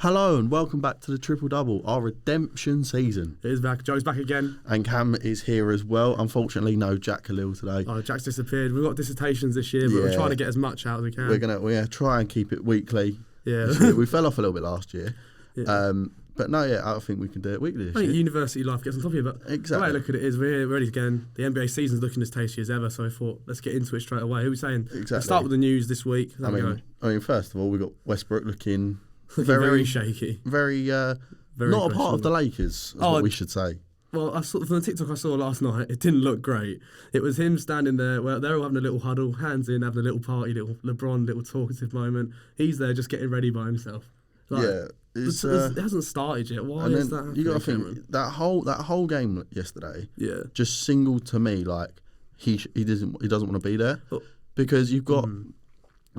Hello and welcome back to the Triple Double, our redemption season. It is back. Joe's back again. And Cam is here as well. Unfortunately, no Jack Khalil today. Oh, Jack's disappeared. We've got dissertations this year, but we're trying to get as much out as we can. We're gonna try and keep it weekly. Yeah. We fell off a little bit last year. Yeah. But no, I think we can do it weekly this I think year. university life gets on top of you, but Exactly. the way I look at it is we're ready again. The NBA season's looking as tasty as ever, so I thought let's get into it straight away. Who are we saying? Exactly. Let's start with the news this week. I mean, first of all, we got Westbrook looking very shaky. Very not a part of the Lakers, is what we should say. Well, I saw from the TikTok I saw last night, it didn't look great. It was him standing there, well, they're all having a little huddle, hands in, having a little party, little LeBron, little talkative moment. He's there just getting ready by himself. It hasn't started yet. Why is that? You got to think that whole game yesterday. Yeah. Just singled to me like he doesn't want to be there because you've got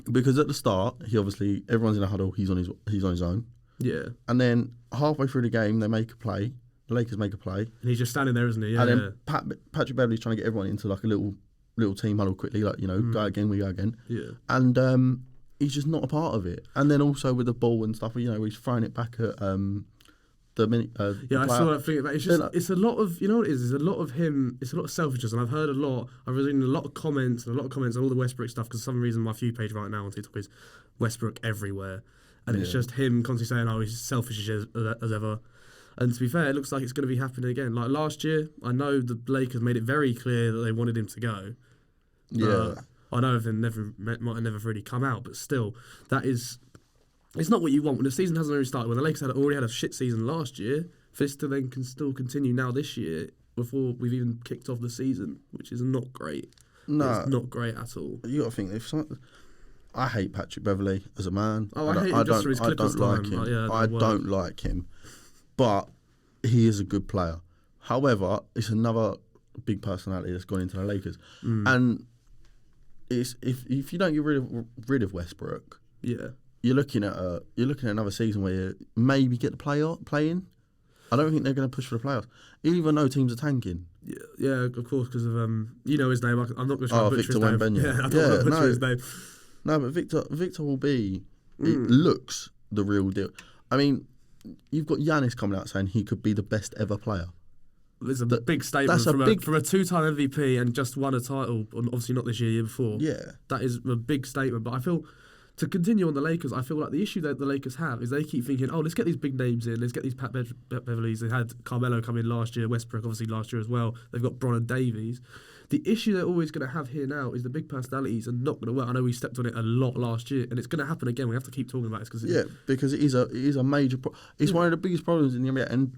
because at the start everyone's in a huddle. He's on his own. Yeah. And then halfway through the game they make a play. The Lakers make a play. And he's just standing there, isn't he? Yeah. And then Patrick Beverley's trying to get everyone into like a little team huddle quickly, like go again, we go again. Yeah. And he's just not a part of it. And then also with the ball and stuff, he's throwing it back at the minute. I saw that thing. It's just it's a lot of what it is. It's a lot of him. It's a lot of selfishness, and I've reading a lot of comments on all the Westbrook stuff because for some reason my few page right now on TikTok is Westbrook everywhere, and it's just him constantly saying, "Oh, he's selfish as ever." And to be fair, it looks like it's going to be happening again. Like last year, I know the Lakers made it very clear that they wanted him to go. Yeah. I know they might have never really come out, but still, it's not what you want when the season hasn't really started. When the Lakers already had a shit season last year, for this to then can still continue now this year before we've even kicked off the season, which is not great. No, it's not great at all. You got to think I hate Patrick Beverley as a man. Oh, I hate him just for his Clippers time. I don't like him, but he is a good player. However, it's another big personality that's gone into the Lakers, and it's if you don't get rid of Westbrook, you're looking at another season where you maybe get the play in. I don't think they're going to push for the playoffs, even though teams are tanking. Yeah, of course, because of his name. I'm not going to try to butcher Victor his name. Yeah, I'm not going to butcher his name. No, but Victor will be. It looks the real deal. I mean, you've got Giannis coming out saying he could be the best ever player. It's a big statement from a two-time MVP and just won a title. Obviously not this year before. Yeah, that is a big statement. But I feel, to continue on the Lakers, I feel like the issue that the Lakers have is they keep thinking, let's get these big names in. Let's get these Pat Beverleys. They had Carmelo come in last year. Westbrook obviously last year as well. They've got Bron and Davies. The issue they're always going to have here now is the big personalities are not going to work. I know we stepped on it a lot last year, and it's going to happen again. We have to keep talking about it because it is a major. It's one of the biggest problems in the NBA, and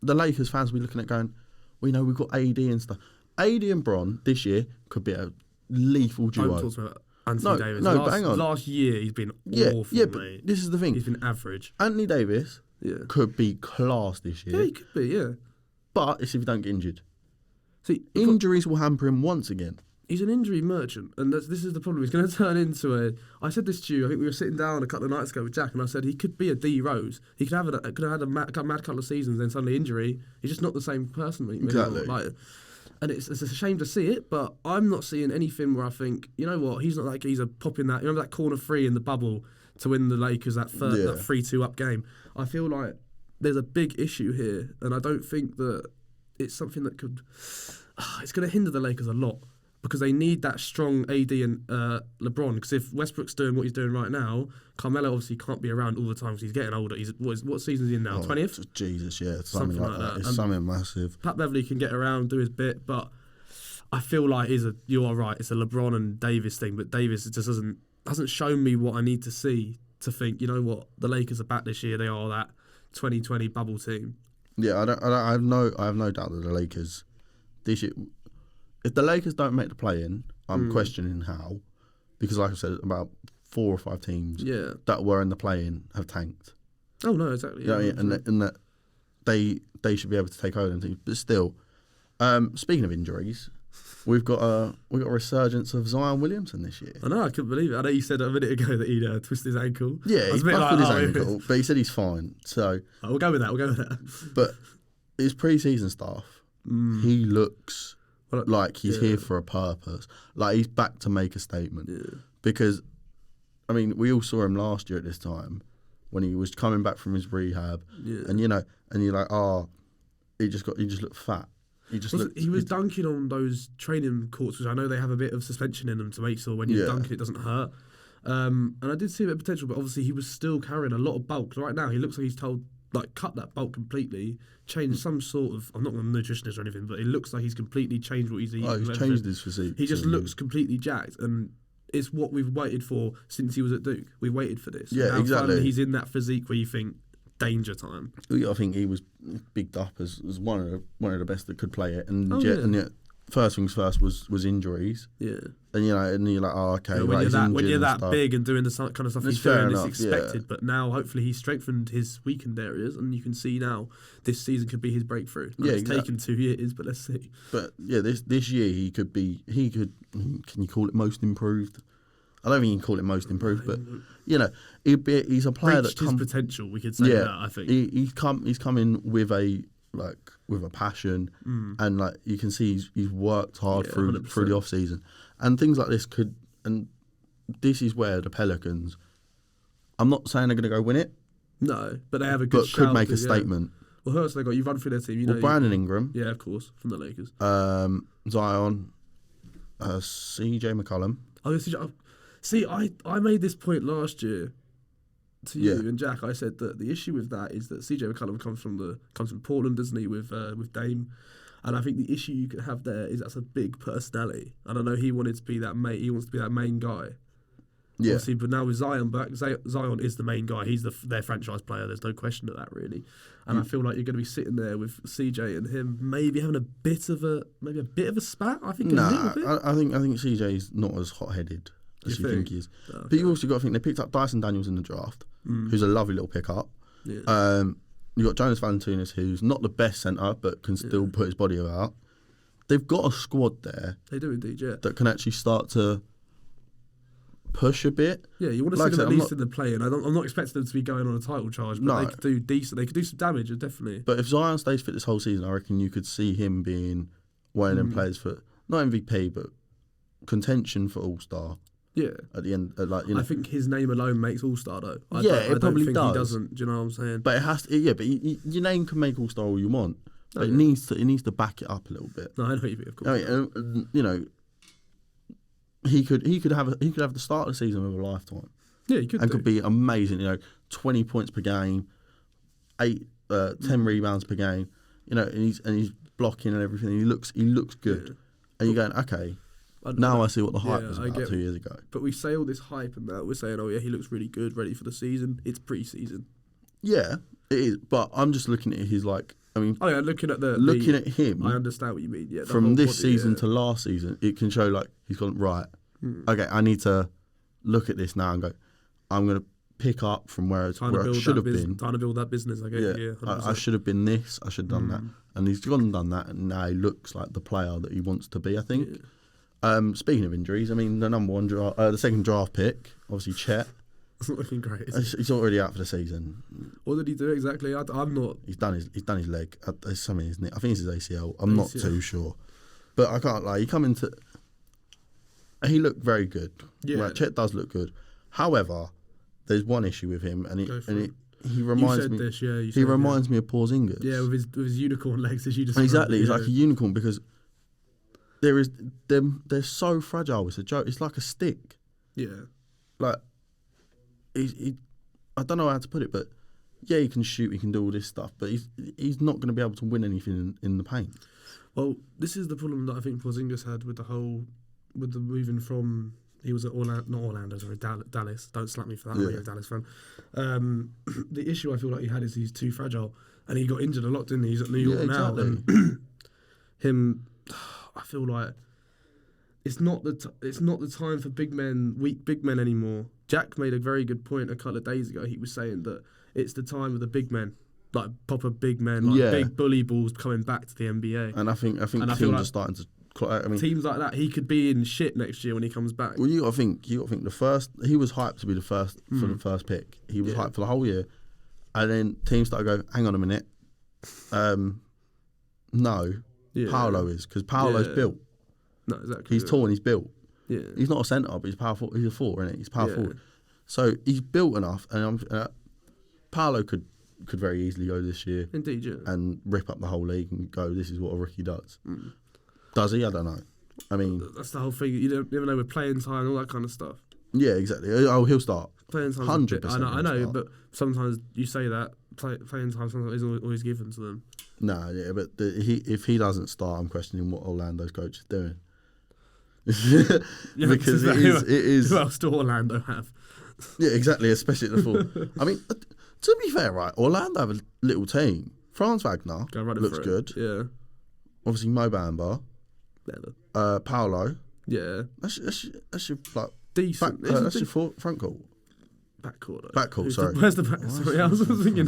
the Lakers fans will be looking at going, we know we've got AD and stuff. AD and Bron this year could be a lethal duo. I'm talking about Anthony Davis. But hang on. Last year he's been awful. Yeah, but this is the thing. He's been average. Anthony Davis could be class this year. Yeah, he could be. Yeah, but it's if he don't get injured. See, injuries will hamper him once again. He's an injury merchant, and this is the problem. He's going to turn into I said this to you. I think we were sitting down a couple of nights ago with Jack, and I said he could be a D Rose. He could have had a mad couple of seasons, then suddenly injury. He's just not the same person. Exactly. And it's a shame to see it, but I'm not seeing anything where I think, you know what, he's not like he's popping that. You remember that corner three in the bubble to win the Lakers that 3-2 up game. I feel like there's a big issue here, and I don't think that it's something that could. It's going to hinder the Lakers a lot because they need that strong AD and LeBron. Because if Westbrook's doing what he's doing right now, Carmelo obviously can't be around all the time because he's getting older. What season is he in now? 20th? Jesus, yeah, something like that. It's something massive. Pat Beverley can get around, do his bit, but I feel like you are right. It's a LeBron and Davis thing, but Davis just hasn't shown me what I need to see to think. You know what? The Lakers are back this year. They are that 2020 bubble team. Yeah, I have no doubt that the Lakers this year, if the Lakers don't make the play-in, I'm questioning how, because like I said, about 4 or 5 teams that were in the play-in have tanked. Oh no, exactly. You know what I mean? And that they should be able to take over them teams. But still, speaking of injuries, we've got a resurgence of Zion Williamson this year. I know, I couldn't believe it. I know you said a minute ago that he'd twisted his ankle. Yeah, he's busted his ankle, but he said he's fine. So we'll go with that. But his pre-season stuff, he looks like he's here for a purpose. Like he's back to make a statement. Yeah. Because, I mean, we all saw him last year at this time, when he was coming back from his rehab, and and you're like, he just looked fat. He was dunking on those training courts, which I know they have a bit of suspension in them to make sure when you dunk it doesn't hurt. And I did see a bit of potential, but obviously he was still carrying a lot of bulk. Right now, he looks like he's told, like, cut that bulk completely, change some sort of... I'm not a nutritionist or anything, but it looks like he's completely changed what he's eating. Oh, he's changed his physique. He just looks completely jacked, and it's what we've waited for since he was at Duke. We waited for this. Yeah, exactly. Finally he's in that physique where you think, danger time. I think he was bigged up as one of the best that could play it, and yet first things first was injuries. Yeah, and you're like, okay. Yeah, when you're that big and doing the kind of stuff he's doing, it's expected. But now, hopefully, he's strengthened his weakened areas, and you can see now this season could be his breakthrough. It's taken 2 years, but let's see. But yeah, this year he could. Can you call it most improved? I don't think you can call it most improved, but he's a player that his potential. We could say that. I think he's come in with a passion, and like you can see he's worked hard through the off season, and things like this could. And this is where the Pelicans. I'm not saying they're going to go win it. No, but they have a good. But could make a statement. Well, who else have they got? You run through their team. Brandon Ingram. Yeah, of course, from the Lakers. Zion, CJ McCollum. Oh, yeah, CJ. See, I made this point last year to you and Jack. I said that the issue with that is that CJ McCollum comes from Portland, doesn't he, with Dame, and I think the issue you could have there is that's a big personality. I don't know. He wanted to be that mate. He wants to be that main guy. Yeah. Obviously, but now with Zion back, Zion is the main guy. He's their franchise player. There's no question of that, really. And I feel like you're going to be sitting there with CJ and him maybe having a bit of a spat. I think. I think CJ's not as hot-headed as you think he is. Oh, okay. But you also got to think they picked up Dyson Daniels in the draft, who's a lovely little pickup. Yeah. You got Jonas Valanciunas, who's not the best centre but can still put his body about. They've got a squad there. They do indeed, yeah. That can actually start to push a bit. Yeah, you want to see them at least in the play, and I'm not expecting them to be going on a title charge, but they could do decent. They could do some damage, definitely. But if Zion stays fit this whole season, I reckon you could see him being one of them players for not MVP but contention for All-Star. Yeah. At the end, I think his name alone makes All-Star though. I probably think does. He doesn't. Do you know what I'm saying? But it has to. Yeah, but your name can make All-Star all you want. But it needs to back it up a little bit. No, I know you mean, of course. He could have the start of the season of a lifetime. Yeah, he could. And could be amazing. 20 points per game, 10 rebounds per game. And he's blocking and everything. He looks good. Yeah. And you're going, okay. Now I see what the hype was about 2 years ago. But we say all this hype and that we're saying, oh yeah, he looks really good, ready for the season. It's pre-season. Yeah, it is. But I'm just looking at his looking at him. I understand what you mean. Yeah, from this season to last season, it can show like he's gone right. Okay, I need to look at this now and go. I'm going to pick up from where I should have been. Trying to build that business. I guess. Yeah, I should have been this. I should have done that. And he's gone and done that, and now he looks like the player that he wants to be. I think. Yeah. Speaking of injuries, I mean the second draft pick, obviously Chet. It's not looking great. He's already out for the season. What did he do exactly? I'm not. He's done his leg. There's something, isn't it? I think it's his ACL. I'm not too sure, but I can't lie. He looked very good. Yeah, right, Chet does look good. However, there's one issue with him, and he reminds me. He reminds me of Porzingis. Yeah, with his unicorn legs, as you just exactly. He's like a unicorn because. They're so fragile. It's a joke. It's like a stick. Yeah. Like, I don't know how to put it, but yeah, he can shoot, he can do all this stuff, but he's not going to be able to win anything in the paint. Well, this is the problem that I think Porzingis had with the moving from. He was at Dallas. Don't slap me for that. I'm a Dallas fan. The issue I feel like he had is he's too fragile, and he got injured a lot, didn't he? He's at New York now, and him. I feel like it's not the time for weak big men anymore. Jack made a very good point a couple of days ago. He was saying that it's the time of the big men, like proper big men, big bully balls coming back to the NBA. And I think teams are starting to. Teams like that, he could be in shit next year when he comes back. Well, you got to think the first. He was hyped to be the first for the first pick. He was hyped for the whole year, and then teams started to go, hang on a minute, no. Yeah. Paolo is because Paolo's built. No, exactly. He's tall and he's built. Yeah. He's not a centre, but he's powerful. He's a forward, isn't he? He's power forward. So he's built enough, and Paolo could very easily go this year. Indeed, yeah. And rip up the whole league and go, this is what a rookie does. Does he? I don't know. I mean... That's the whole thing. You never know with playing time and all that kind of stuff. Yeah, exactly. Oh, he'll start. Playing time, 100%. I know, but sometimes you say that playing time sometimes isn't always given to them. No, yeah, but if he doesn't start, I'm questioning what Orlando's coach is doing. Because it is. Who else do Orlando have? Yeah, exactly. Especially at the full. I mean, to be fair, right? Orlando have a little team. Franz Wagner looks good. Yeah. Obviously, Mo Bamba. Paolo. Yeah. That's your like decent. That's your front court. Backcourt, sorry. Where's the back? Sorry, I was thinking.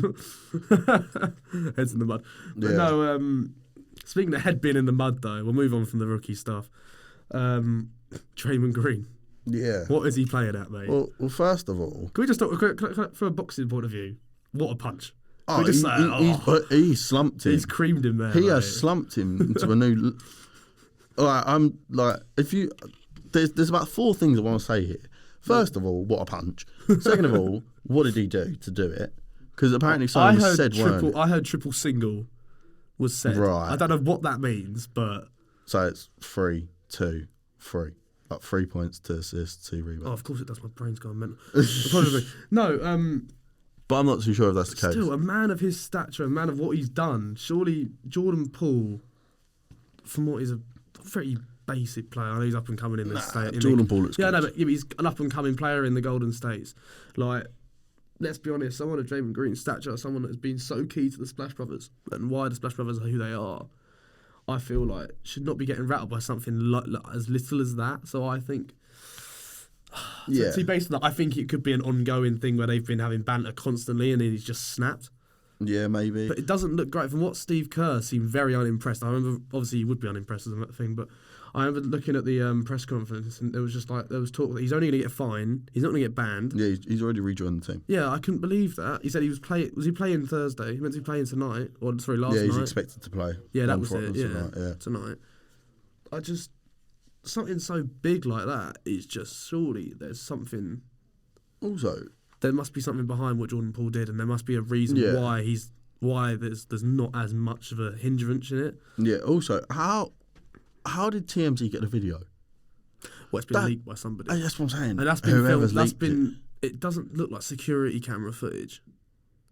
Heads in the mud. But no, speaking of head being in the mud, though, we'll move on from the rookie stuff. Draymond Green. Yeah. What is he playing at, mate? Well, first of all... Can we just talk, from a boxing point of view, what a punch. Oh, he slumped him. He's creamed him there. He has slumped him into a new... I'm like, if you... There's about 4 things I want to say here. First of all, what a punch. Second of all, what did he do to do it? Because apparently someone said I heard triple single was said. Right. I don't know what that means, but... So it's 3, 2, 3. Like 3 points, 2 assists, 2 rebounds. Oh, of course it does. My brain's gone mental. No, but I'm not too sure if that's the case. Still, a man of his stature, a man of what he's done, surely Jordan Poole, from what is a very basic player, I know he's up and coming in the state. Jordan Poole looks good. Yeah, no, but he's an up and coming player in the Golden States. Like, let's be honest, someone of Draymond Green's stature, someone that has been so key to the Splash Brothers and why the Splash Brothers are who they are, I feel like should not be getting rattled by something like as little as that. So I think, see, based on that, I think it could be an ongoing thing where they've been having banter constantly and then he's just snapped. Yeah, maybe. But it doesn't look great. From what Steve Kerr seemed very unimpressed. I remember, obviously, he would be unimpressed with that thing, but I remember looking at the press conference and there was just like, there was talk that he's only going to get a fine, he's not going to get banned. Yeah, he's already rejoined the team. Yeah, I couldn't believe that. He said he was he playing Thursday? He meant to be playing tonight, or sorry, last night. Yeah, he's expected to play. Yeah, that was it. Tonight. I just, something so big like that is just, surely there's something. Also, there must be something behind what Jordan Poole did, and there must be a reason why there's not as much of a hindrance in it. Yeah. Also, how did TMZ get the video? Well, it's been leaked by somebody. That's what I'm saying. And that's been filmed. It doesn't look like security camera footage.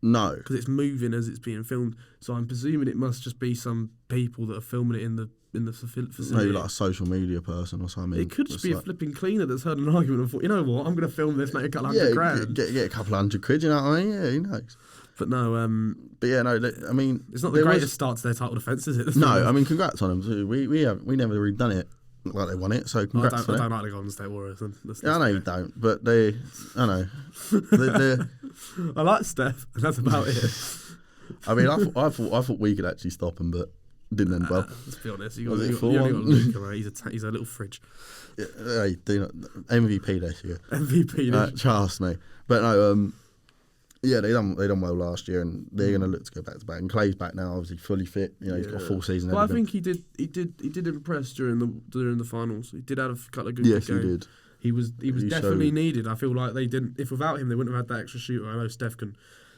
No, because it's moving as it's being filmed. So I'm presuming it must just be some people that are filming it in the facility. Maybe like a social media person or something. It could just be a flipping cleaner that's heard an argument and thought, you know what, I'm going to film this, make a couple $100,000. Get a couple $100,000, you know what I mean? Yeah, who knows? But no, I mean, it's not the greatest start to their title defence, is it? No, I mean, congrats on them too. We never really done it like they won it, so congrats. I don't like the Golden State Warriors. Yeah, I know you don't, but I know. I like Steph, and that's about it. I mean, I thought we could actually stop him, but didn't end well. Let's be honest. You only got Luka, mate. He's a little fridge. Yeah, hey, do not MVP this year. MVP. Trust me. But no, yeah, they done well last year, and they're going to look to go back to back. And Clay's back now, obviously fully fit. You know, he's got a full season. Well, I think he did impress during the finals. He did have a couple of good games. Yes, he did. He was definitely needed. I feel like they didn't. If without him, they wouldn't have had that extra shooter. I know Steph can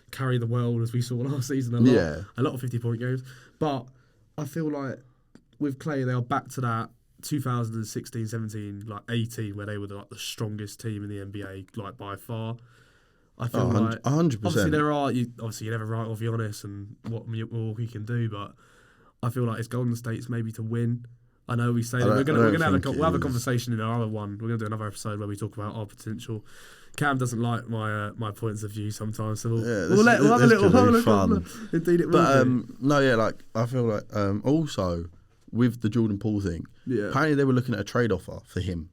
carry the world, as we saw last season a lot of 50-point games. But I feel like with Clay, they are back to that 2016, 17, like 18, where they were like the strongest team in the NBA, like by far. I feel like 100%. Obviously you're never right or be honest and what Milwaukee can do, but I feel like it's Golden State's maybe to win. I know we say that we'll have a conversation in our other one. We're going to do another episode where we talk about our potential. Cam doesn't like my points of view sometimes, so we'll have a little fun. Indeed, it will. But I feel like also with the Jordan Poole thing, apparently they were looking at a trade offer for him.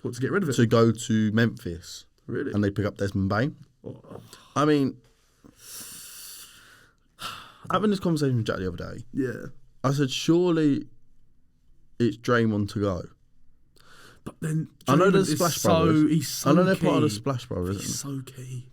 What, to get rid of it? To go to Memphis. Really? And they pick up Desmond Bain. Oh. I mean, having this conversation with Jack the other day. Yeah. I said, surely it's Draymond to go. But then I know there's Splash Brothers. He's so I know they're key. part of the Splash Brothers. He's so key.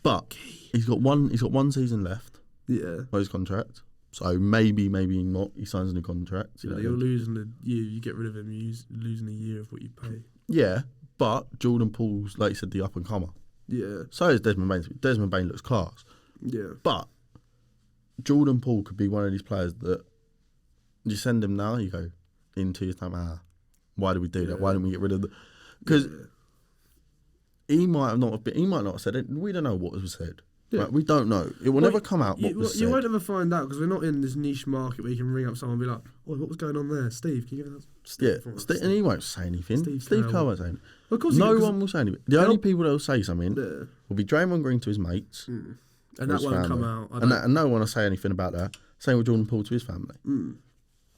But he's got one season left. Yeah. On his contract. So maybe not. He signs a new contract. You're losing a year. You get rid of him. You're losing a year of what you pay. Yeah, but Jordan Poole's, like you said, the up and comer. Yeah. So is Desmond Bain. Desmond Bain looks class. Yeah. But Jordan Poole could be one of these players that you send him now, you go, in 2 years' time, why did we do that? Why didn't we get rid of the... Because he might not have said it. We don't know what was said. Yeah. Right? We don't know. It will never come out what was said. You won't ever find out because we're not in this niche market where you can ring up someone and be like, "Oh, what was going on there, Steve? Can you give us Steve?" Yeah, and he won't say anything. Steve Kerr won't say anything. Well, of course no one will say anything. The only people that will say something will be Draymond Green to his mates, and that won't come out. And no one will say anything about that. Same with Jordan Poole to his family.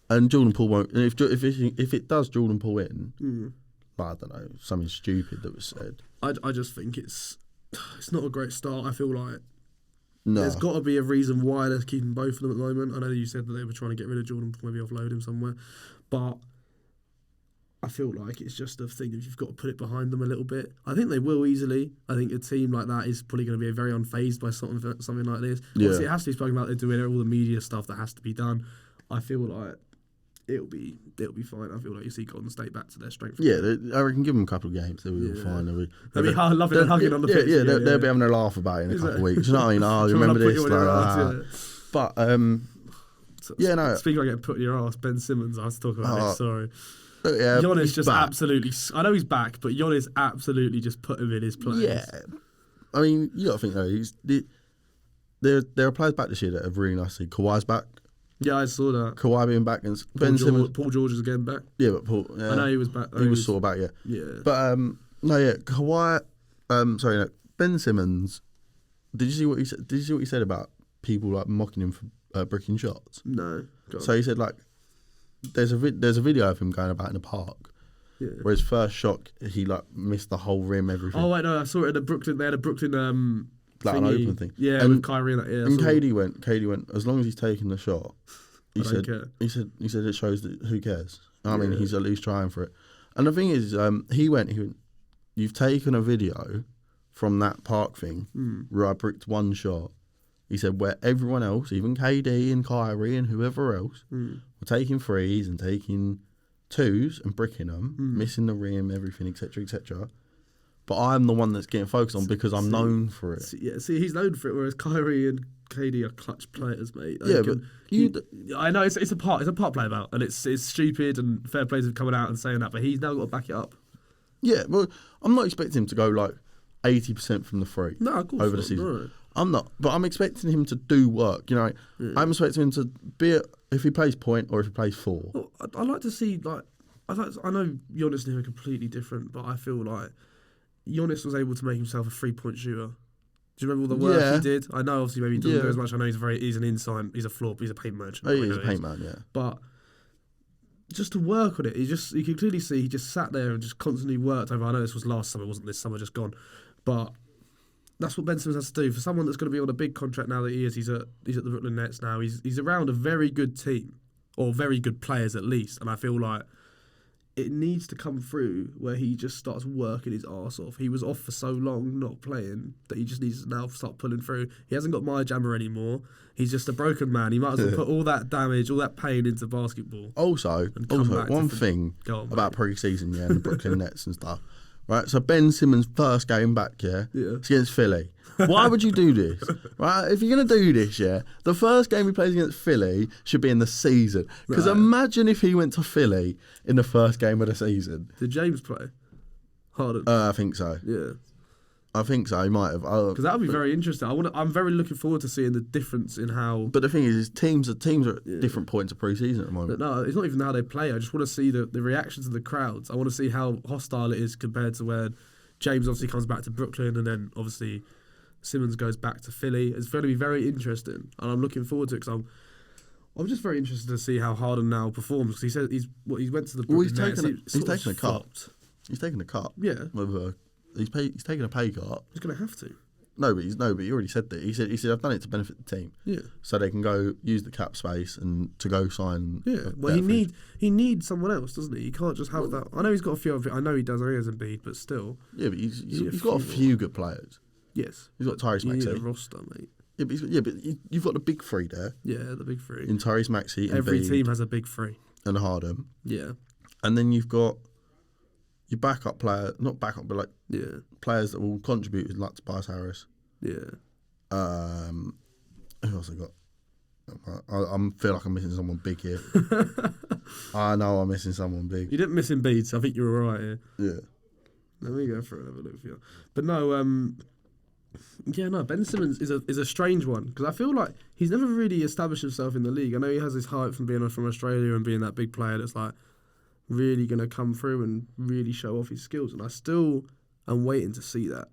And Jordan Poole won't. And if it does Jordan Poole in, I don't know, something stupid that was said. I just think it's not a great start. I feel like there's got to be a reason why they're keeping both of them at the moment. I know you said that they were trying to get rid of Jordan, maybe offload him somewhere, but I feel like it's just a thing that you've got to put it behind them a little bit. I think they will easily. I think a team like that is probably going to be very unfazed by something like this. Yeah. Obviously, it has to be spoken about. They're doing all the media stuff that has to be done. I feel like it'll be fine. I feel like you see Golden State back to their strength. Yeah, I can give them a couple of games. They'll be fine. They'll be loving and hugging on the pitch. Yeah, they'll be having a laugh about it in a couple of weeks. You know what I mean? Oh, you remember this? But no. Speaking of getting put in your arse, Ben Simmons. I was talking about this. Sorry. Yeah, Giannis just back. absolutely. I know he's back, but Giannis absolutely just put him in his place. Yeah, I mean, you got to think though. There are players back this year that have really nice. Kawhi's back. Yeah, I saw that. Kawhi being back and Ben Simmons. Paul George is again back. Yeah, but Paul. Yeah, I know he was back. He was sort of back. Yeah. Yeah. But Kawhi. Ben Simmons. Did you see what he said? Did you see what he said about people like mocking him for bricking shots? No. So he said like, there's a video of him going about in the park. Yeah. Where his first shot, he like missed the whole rim, everything. Oh wait, no, I saw it at the Brooklyn. They had a Brooklyn like an open thing. Yeah, and with Kyrie in that. Yeah, and KD went. As long as he's taking the shot, he said it shows that who cares. I mean, he's at least trying for it. And the thing is, he went. You've taken a video from that park thing where I bricked one shot. He said where everyone else, even KD and Kyrie and whoever else, were taking threes and taking twos and bricking them, missing the rim, everything, etc., etc. But I'm the one that's getting focused on because I'm known for it. See, he's known for it, whereas Kyrie and KD are clutch players, mate. I know it's a part play about, and it's stupid, and fair plays are coming out and saying that, but he's now got to back it up. Yeah, well, I'm not expecting him to go like 80% from the free over the season. No. I'm not, but I'm expecting him to do work. You know, I'm expecting him to be if he plays point or if he plays four. Well, I like to see I know Giannis and him are completely different, but I feel like Giannis was able to make himself a 3-point shooter. Do you remember all the work he did? I know, obviously, maybe he doesn't do as much. I know he's an inside, he's a floor, he's a paint merchant. Oh, he's a paint man, yeah. But just to work on it, you can clearly see he just sat there and just constantly worked over. I know this was last summer, wasn't this summer just gone, but that's what Ben Simmons has to do for someone that's going to be on a big contract now that he is. He's at the Brooklyn Nets now. He's around a very good team, or very good players at least, and I feel like it needs to come through where he just starts working his arse off. He was off for so long not playing that he just needs to now start pulling through. He hasn't got my jammer anymore. He's just a broken man. He might as well put all that damage, all that pain into basketball. Also one thing about pre-season, and the Brooklyn Nets and stuff. Right, so Ben Simmons' first game back, it's against Philly. Why would you do this? Right, if you're going to do this, the first game he plays against Philly should be in the season. Because imagine if he went to Philly in the first game of the season. Did James play? Harden? I think so. Yeah. I think so. He might have. Because that would be very interesting. I'm very looking forward to seeing the difference in how. But the thing is teams are at different points of pre-season at the moment. No, it's not even how they play. I just want to see the reactions of the crowds. I want to see how hostile it is compared to when James obviously comes back to Brooklyn and then obviously Simmons goes back to Philly. It's going to be very interesting, and I'm looking forward to it because I'm just very interested to see how Harden now performs because he said he went to the Brooklyn Nets. He's taken a cut. He's taken a cut. Yeah. He's taking a pay cut. He's going to have to. No, but he already said that. He said I've done it to benefit the team. Yeah. So they can go use the cap space and to go sign. Yeah. Well, he needs someone else, doesn't he? He can't just have that. I know he's got a few of it. I know he does. I know he has Embiid, but still. Yeah, but he's got a few good players. Yes. He's got Tyrese Maxey. You need a roster, mate. Yeah, but you've got the big three there. Yeah, the big three. In Tyrese Maxey, every Embiid, team has a big three. And Harden. Yeah. And then you've got your backup player, not backup, but players that will contribute, like Tobias Harris. Yeah. else I got? I feel like I'm missing someone big here. I know I'm missing someone big. You didn't miss Embiid, so I think you were all right here. Yeah. Let me go for it and have a look for you. But no, Ben Simmons is a strange one because I feel like he's never really established himself in the league. I know he has this hype from being from Australia and being that big player that's like really going to come through and really show off his skills, and I still am waiting to see that.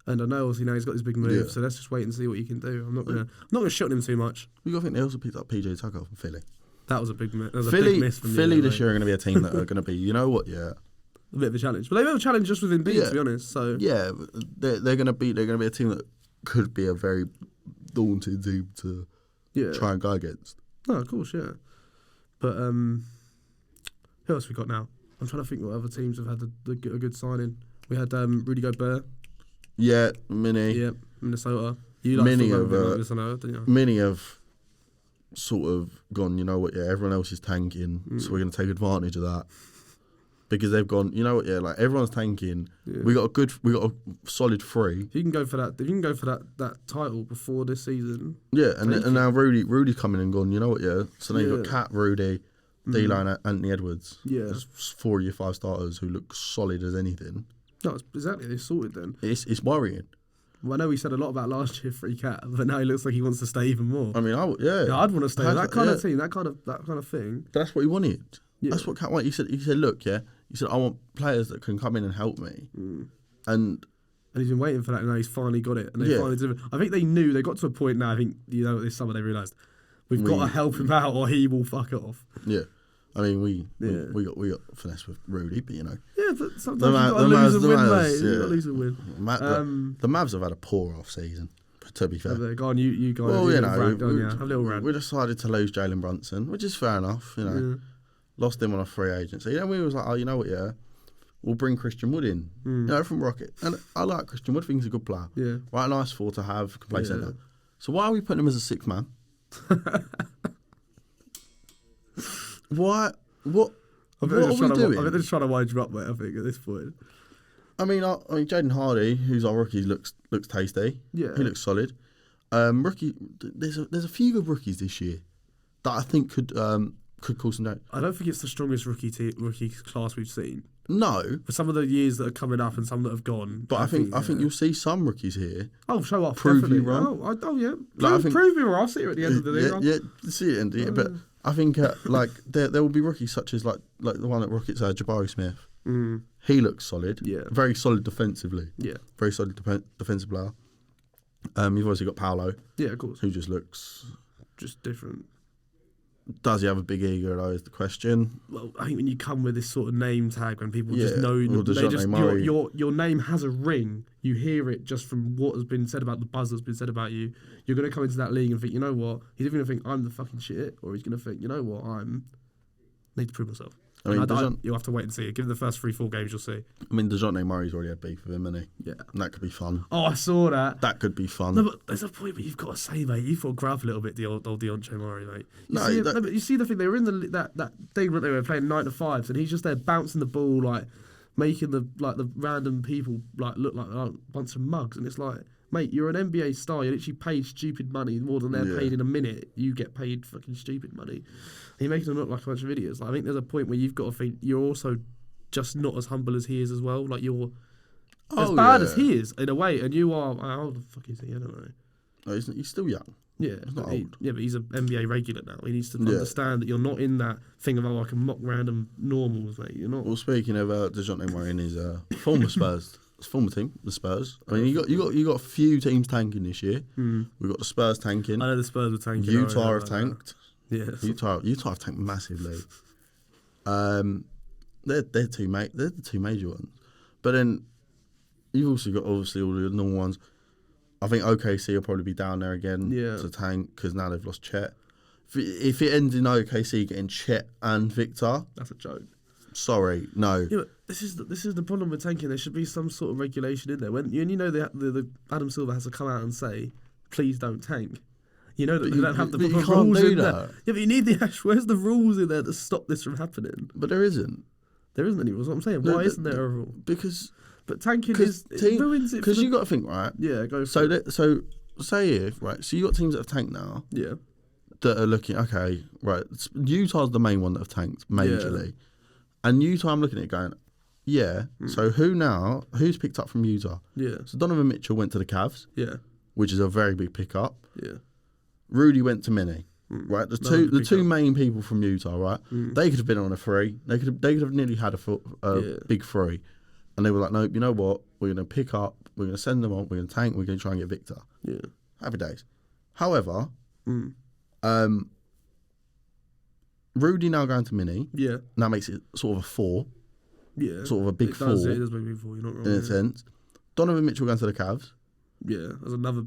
And I know obviously now he's got this big move, so let's just wait and see what he can do. I'm not gonna shut him too much. You got to think they also picked up PJ Tucker from Philly. That was a big miss. Philly this year are going to be a team that are going to be, you know what? Yeah, a bit of a challenge, but they've a challenge just with Embiid, to be honest. So yeah, they're going to be a team that could be a very daunting team to try and go against. No, of course, yeah. But who else we got now? I'm trying to think what other teams have had a good signing. We had Rudy Gobert. Yeah, Mini. Yeah, Minnesota. You like Minnesota, didn't you? Mini have sort of gone, you know what, yeah, everyone else is tanking, so we're going to take advantage of that. Because they've gone, you know what, yeah, like everyone's tanking. Yeah. We got a solid 3. If you can go for that title before this season. Yeah, and now Rudy's coming and gone, you know what, yeah. So now you've got Cat, Rudy, D-Line, Anthony Edwards. Yeah. There's 4 of your 5 starters who look solid as anything. No, exactly. They're sorted then. It's worrying. Well, I know we said a lot about last year for Cat, but now he looks like he wants to stay even more. I mean, I'd want to stay. That kind of team, that kind of thing. But that's what he wanted. Yeah. That's what Cat wanted. He said, look, yeah. He said, I want players that can come in and help me. And he's been waiting for that, and now he's finally got it. And they finally did it. I think they knew. They got to a point now. I think this summer they realised we've got to help him out, or he will fuck it off. Yeah. I mean, we got finesse with Rudy, but you know. Yeah, but sometimes you've got to lose and win, mate. You've got to lose and win. The Mavs have had a poor off-season, to be fair. Go on, you guys. Well, you know, have a little rant. We decided to lose Jalen Brunson, which is fair enough, you know. Yeah. Lost him on a free agency. And we was like, oh, you know what, yeah, we'll bring Christian Wood in, you know, from Rocket. And I like Christian Wood, I think he's a good player. Yeah. Right, nice 4 to have, can play centre. So why are we putting him as a 6th man? Why? What are we doing? I think they're just trying to wind you up, mate, I think, at this point. I mean, Jaden Hardy, who's our rookie, looks tasty. Yeah. He looks solid. Rookie, there's a few good rookies this year that I think could cause some doubt. I don't think it's the strongest rookie class we've seen. No. For some of the years that are coming up and some that have gone. But I think you'll see some rookies here. Oh, show off. Prove definitely. you wrong. Oh yeah. Prove me wrong. I'll see you at the end of the day. Yeah, see it in the end. But I think like there will be rookies such as like the one at Rockets, Jabari Smith. He looks solid. Yeah. Very solid defensively. Yeah. Very solid defensive player. You've obviously got Paolo. Yeah, of course. Who just looks just different. Does he have a big ego, though, is the question. Well, I think when you come with this sort of name tag, when people just know your name has a ring, you hear it just from what has been said about the buzz that's been said about you. You're going to come into that league and think, you know what? He's either going to think I'm the fucking shit, or he's going to think, you know what? Need to prove myself. I mean, you'll have to wait and see. Give him the first 3-4 games, you'll see. I mean, DeJounte Murray's already had beef with him, hasn't he? Yeah. And that could be fun. Oh, I saw that. That could be fun. No, but there's a point where you've got to say, mate, you've got to grab a little bit the old DeJounte Murray, mate. But you see the thing, they were in that thing where they were playing 9 to 5s, and he's just there bouncing the ball, like, making the random people like look like a bunch of mugs, and it's like, mate, you're an NBA star. You're literally paid stupid money more than they're paid in a minute. You get paid fucking stupid money. And you're making them look like a bunch of idiots. Like, I think there's a point where you've got to think you're also just not as humble as he is as well. Like, you're as bad as he is in a way, and you are. How old the fuck is he? I don't know. Oh, he's still young. Yeah, he's not old. But he's an NBA regular now. He needs to understand that you're not in that thing of I can mock random normals, mate. You're not. Well, speaking of DeJounte Murray and his former Spurs. Former team, the Spurs. I mean, you got a few teams tanking this year. We've got the Spurs tanking. I know the Spurs were tanking. Utah have tanked. Yeah, Utah have tanked massively. They're the two major ones. But then you've also got obviously all the normal ones. I think OKC will probably be down there again to tank because now they've lost Chet. If it ends in OKC getting Chet and Victor, that's a joke. Sorry, no. Yeah, but this is the problem with tanking. There should be some sort of regulation in there. When you know the Adam Silver has to come out and say, "Please don't tank." You know that they don't have the rules in there. Yeah, but you need where's the rules in there to stop this from happening? But there isn't. There isn't any rules. What I'm saying. Why isn't there a rule? Because tanking ruins it. Because you got to think, right? Yeah, go. So say if, right, so you got teams that have tanked now Yeah. that are looking, okay, right, Utah's the main one that have tanked majorly. And Utah, I'm looking at it going, so who's picked up from Utah? Yeah. So Donovan Mitchell went to the Cavs, which is a very big pickup. Yeah. Rudy went to Minnie, right? The two main people from Utah, right? They could have been on a free. They could have nearly had a big free. And they were like, no, you know what? We're going to pick up, we're going to send them on, we're going to tank, we're going to try and get Victor. Yeah. Happy days. However, Rudy now going to Minnie. Yeah. Now makes it sort of a 4. Yeah. Sort of a big 4. It does make a big 4, you're not wrong. In a sense. Donovan Mitchell going to the Cavs. Yeah,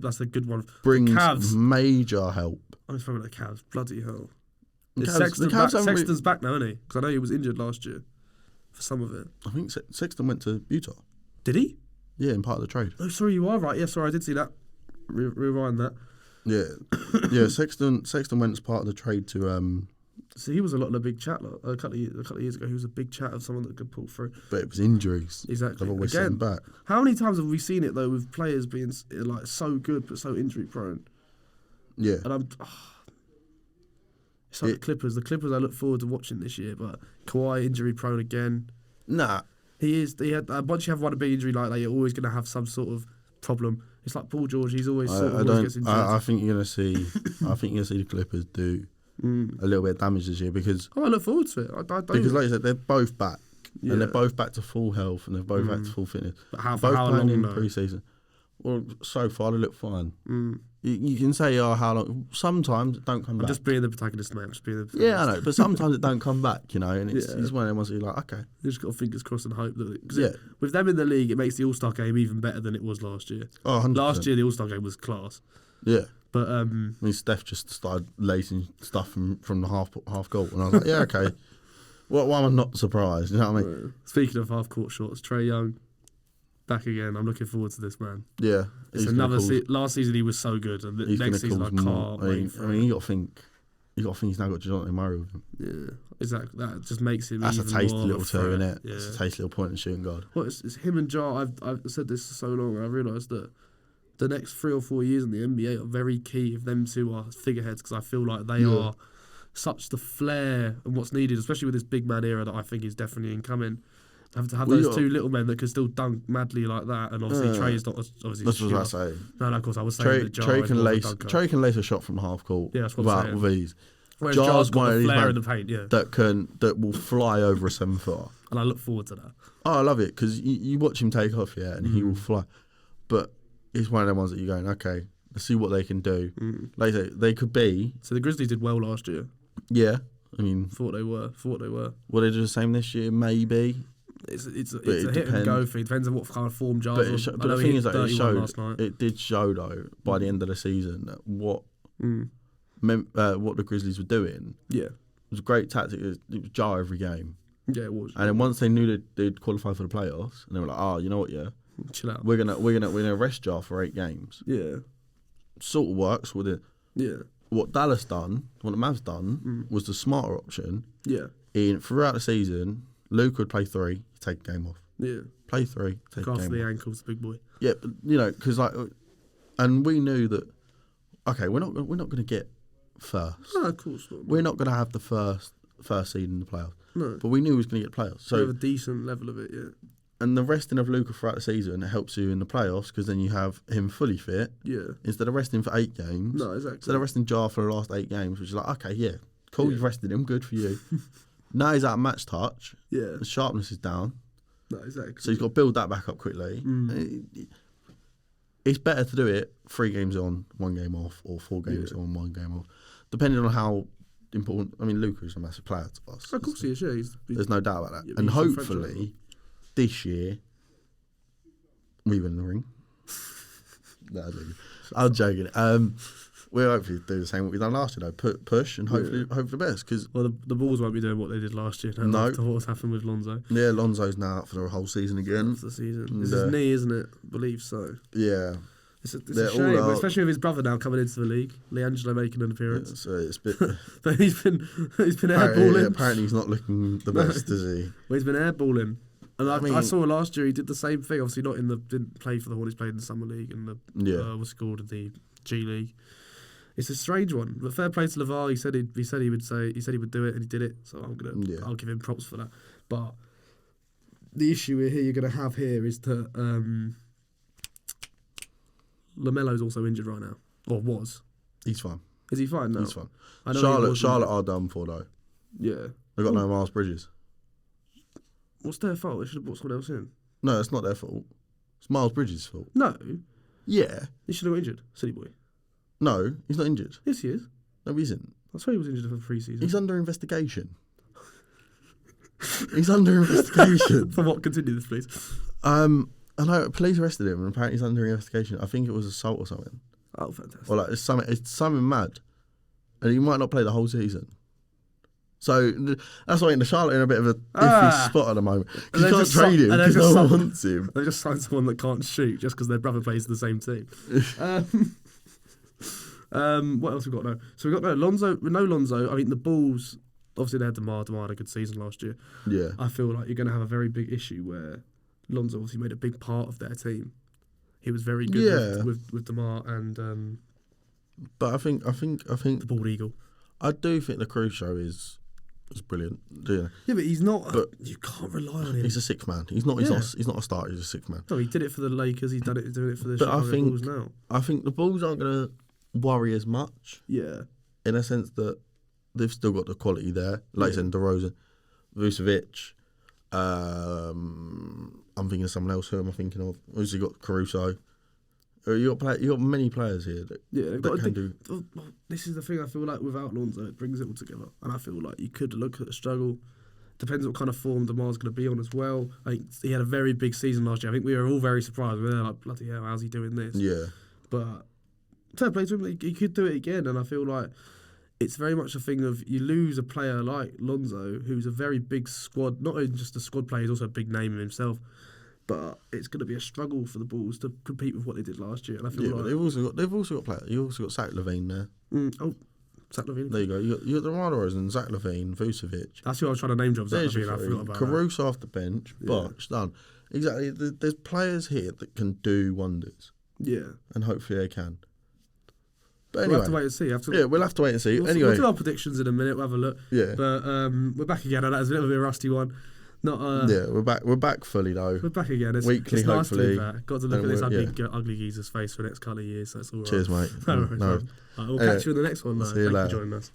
that's a good one. Brings Cavs. major help. I was thinking about the Cavs. Bloody hell. Cavs Sexton's back now, isn't he? Because I know he was injured last year for some of it. I think Sexton went to Utah. Did he? Yeah, in part of the trade. Oh, sorry, you are right. Yeah, sorry, I did see that. Rewind that. Yeah. Sexton went as part of the trade to. So he was a lot of a big chat a couple of years ago. He was a big chat of someone that could pull through. But it was injuries. Exactly. They've always sent him back. How many times have we seen it though with players being like so good but so injury prone? Yeah. And it's like the Clippers. The Clippers I look forward to watching this year, but Kawhi injury prone again. Nah. Once you have one big injury like that, you're always going to have some sort of problem. It's like Paul George. He's always gets injured. I think you're going to see. I think you're going to see the Clippers do a little bit of damage this year because. I look forward to it. Because like I said, they're both back and they're both back to full health and they're both back to full fitness. But how playing long in pre-season. Well, so far they look fine. You can say, how long? Sometimes it don't come back. I'm just being the protagonist, mate. Yeah, I know, but sometimes it don't come back, and it's one of them ones that you're like, okay. You just got to fingers crossed and hope that. With them in the league, it makes the All-Star game even better than it was last year. Oh, 100%. Last year, the All-Star game was class. Yeah. But I mean, Steph just started lacing stuff from the half court, and I was like, yeah, okay. Well, why am I not surprised? You know what I mean? Speaking of half court shots, Trae Young back again. I'm looking forward to this, man. Yeah, it's another. Last season he was so good, and next season I can't wait. I mean, you got to think he's now got DeJounte Murray with him. Yeah, exactly. That just makes him. That's even a tasty more little two, isn't it? Yeah. It's a tasty little point and shooting guard. Well, it's him and Ja. I've said this for so long. I realised that the next 3 or 4 years in the NBA are very key if them two are figureheads, because I feel like they are such the flair and what's needed, especially with this big man era that I think is definitely incoming. Have to have those two little men that can still dunk madly like that, and obviously Trae's not obviously. That's what I say. No, of course I was saying that Trae can lace a shot from half court. Yeah, that's what I'm saying. With ease. Whereas Ja's got the flair in the paint, that will fly over a 7-footer. And I look forward to that. Oh, I love it because you watch him take off, and he will fly. But it's one of them ones that you're going, okay, let's see what they can do. Like they could be. So the Grizzlies did well last year. Yeah, I mean, for what they were. Will they do the same this year? Maybe. It's a hit and go thing. It depends on what kind of form Ja's on. But the thing is that it did show though by the end of the season that what the Grizzlies were doing. Yeah, it was a great tactic. It was Ja every game. Yeah, it was. And then once they knew they'd qualify for the playoffs, and they were like, "Oh, you know what? Yeah, chill out. We're gonna rest Ja for 8 games." Yeah, sort of works with it. Yeah. What Dallas done, what the Mavs done, was the smarter option. Yeah. Throughout the season, Luke would play 3, take a game off. Yeah. Play 3, take a game off. After the ankles, big boy. Yeah, but, because and we knew that. Okay, we're not going to get first. No, of course not. We're not going to have the first seed in the playoffs. No. But we knew we was going to get playoffs. So we have a decent level of it, yeah. And the resting of Luka throughout the season helps you in the playoffs because then you have him fully fit. Yeah. Instead of resting for 8 games. No, exactly. Instead of resting Ja for the last 8 games, which is like, okay, yeah, cool, you've rested him, good for you. Now he's out of match touch. Yeah. The sharpness is down. No, exactly. So he's got to build that back up quickly. It's better to do it 3 games on, 1 game off, or 4 games on, 1 game off, depending on how important. I mean, Luka is a massive player to us. Of course he is. Yeah, there's no doubt about that. Yeah, and hopefully, this year, we win the ring. No, I'm joking. We'll hopefully do the same what we've done last year, though. Push and hope for the best. Cause the Bulls won't be doing what they did last year. No. After what's happened with Lonzo. Yeah, Lonzo's now out for the whole season again. For the season. It's his knee, isn't it? I believe so. Yeah. It's a shame, especially with his brother now coming into the league. LiAngelo making an appearance. Yeah, so it's a bit. But he's been airballing. Yeah, apparently he's not looking the best, is he? Well, he's been airballing. And I saw last year he did the same thing. Obviously, didn't play for the Hornets. Played in the summer league and was scored in the G League. It's a strange one, but fair play to LeVar. He said he would do it, and he did it. So I'll give him props for that. But the issue you're going to have here is that Lamelo's also injured right now, or was. He's fine. Is he fine now? He's fine. I know Charlotte are done for though. Yeah. They've got no Miles Bridges. What's their fault? They should have brought someone else in. No, it's not their fault. It's Miles Bridges' fault. No. Yeah. He should have got injured. Silly boy. No, he's not injured. Yes, he is. No, he isn't. I swear he was injured for the pre-season. He's under investigation. He's under investigation. For what? Continue this, please. I know police arrested him, and apparently he's under investigation. I think it was assault or something. Oh, fantastic. Or like it's something mad, and he might not play the whole season. So that's why the Charlotte in a bit of a iffy spot at the moment. You can't trade him because no one wants him. They just signed someone that can't shoot just because their brother plays the same team. What else we got now? So we got Lonzo. No Lonzo. I mean, the Bulls. Obviously, they had DeMar. DeMar had a good season last year. Yeah. I feel like you're going to have a very big issue where Lonzo obviously made a big part of their team. He was very good with DeMar and. But I think the bald eagle. I do think the Crusoe is brilliant. Yeah. Yeah, but he's not. But you can't rely on him. He's a sixth man. He's not. He's not a starter. He's a sixth man. No, he did it for the Lakers. He's doing it for the Chicago Bulls now. I think the Bulls aren't going to worry as much. Yeah. In a sense that they've still got the quality there. Like I said, DeRozan, Vucevic. I'm thinking of someone else. Who am I thinking of? Obviously, got Caruso. You got many players here that can do. This is the thing. I feel like without Lonzo, it brings it all together, and I feel like you could look at the struggle. Depends what kind of form DeMar's going to be on as well. I think he had a very big season last year. I think we were all very surprised. We were like, bloody hell, how's he doing this? Yeah. But fair play to him. He could do it again, and I feel like it's very much a thing of you lose a player like Lonzo, who's a very big squad, not even just a squad player, he's also a big name in himself. But it's going to be a struggle for the Bulls to compete with what they did last year. And I feel like but they've also got players. You also got Zach LaVine there. Zach LaVine. There you go. You got DeMar DeRozan, Zach LaVine, Vucevic. That's who I was trying to name drop. Zach LaVine. I forgot about Caruso off the bench. Bosh done. Exactly. There's players here that can do wonders. Yeah. And hopefully they can. But we'll anyway, have to wait and see. We'll have to wait and see. Anyway, we'll do our predictions in a minute. We'll have a look. Yeah. But we're back again. That was a little bit of a rusty one. We're back. We're back fully though. We're back again. Weekly, it's nice hopefully. To be back. Got to look at this ugly geezer's face for the next couple of years. So it's all right. Cheers, mate. No. We'll catch you in the next one. See you later. Thanks for joining us.